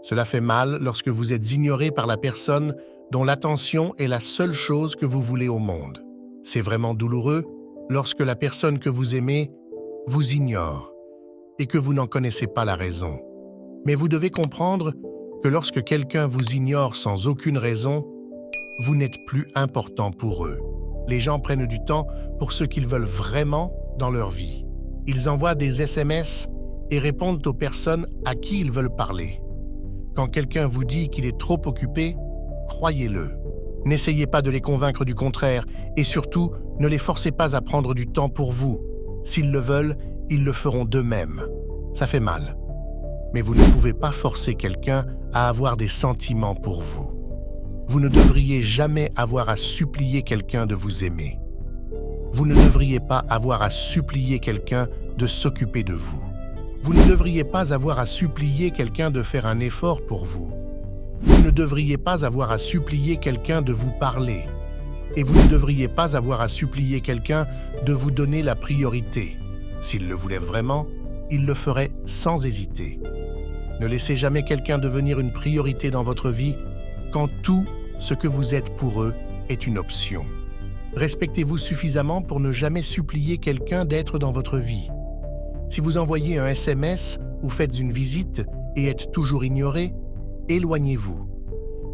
Cela fait mal lorsque vous êtes ignoré par la personne dont l'attention est la seule chose que vous voulez au monde. C'est vraiment douloureux lorsque la personne que vous aimez vous ignore et que vous n'en connaissez pas la raison. Mais vous devez comprendre que lorsque quelqu'un vous ignore sans aucune raison, vous n'êtes plus important pour eux. Les gens prennent du temps pour ce qu'ils veulent vraiment dans leur vie. Ils envoient des SMS et répondent aux personnes à qui ils veulent parler. Quand quelqu'un vous dit qu'il est trop occupé, croyez-le. N'essayez pas de les convaincre du contraire et surtout, ne les forcez pas à prendre du temps pour vous. S'ils le veulent, ils le feront d'eux-mêmes. Ça fait mal. Mais vous ne pouvez pas forcer quelqu'un à avoir des sentiments pour vous. Vous ne devriez jamais avoir à supplier quelqu'un de vous aimer. Vous ne devriez pas avoir à supplier quelqu'un de s'occuper de vous. Vous ne devriez pas avoir à supplier quelqu'un de faire un effort pour vous. Vous ne devriez pas avoir à supplier quelqu'un de vous parler. Et vous ne devriez pas avoir à supplier quelqu'un de vous donner la priorité. S'il le voulait vraiment, il le ferait sans hésiter. Ne laissez jamais quelqu'un devenir une priorité dans votre vie quand tout ce que vous êtes pour eux est une option. Respectez-vous suffisamment pour ne jamais supplier quelqu'un d'être dans votre vie. Si vous envoyez un SMS ou faites une visite et êtes toujours ignoré, éloignez-vous.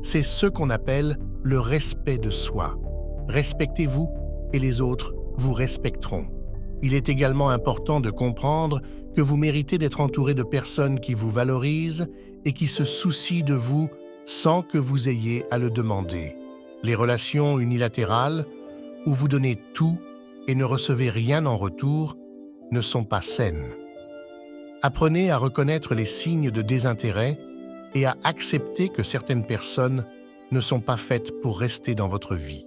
C'est ce qu'on appelle le respect de soi. Respectez-vous et les autres vous respecteront. Il est également important de comprendre que vous méritez d'être entouré de personnes qui vous valorisent et qui se soucient de vous sans que vous ayez à le demander. Les relations unilatérales, où vous donnez tout et ne recevez rien en retour, ne sont pas saines. Apprenez à reconnaître les signes de désintérêt et à accepter que certaines personnes ne sont pas faites pour rester dans votre vie.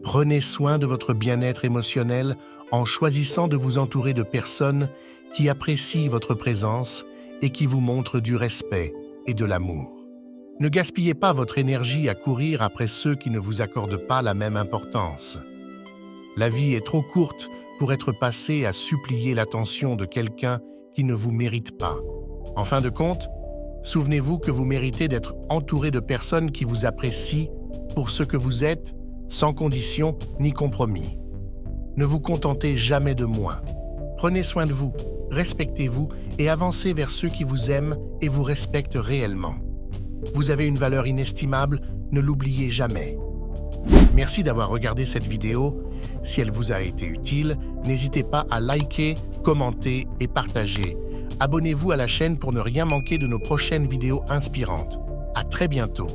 Prenez soin de votre bien-être émotionnel en choisissant de vous entourer de personnes qui apprécient votre présence et qui vous montrent du respect et de l'amour. Ne gaspillez pas votre énergie à courir après ceux qui ne vous accordent pas la même importance. La vie est trop courte pour être passée à supplier l'attention de quelqu'un qui ne vous mérite pas. En fin de compte, souvenez-vous que vous méritez d'être entouré de personnes qui vous apprécient pour ce que vous êtes, sans condition ni compromis. Ne vous contentez jamais de moins. Prenez soin de vous, respectez-vous et avancez vers ceux qui vous aiment et vous respectent réellement. Vous avez une valeur inestimable, ne l'oubliez jamais. Merci d'avoir regardé cette vidéo. Si elle vous a été utile, n'hésitez pas à liker, commenter et partager. Abonnez-vous à la chaîne pour ne rien manquer de nos prochaines vidéos inspirantes. À très bientôt.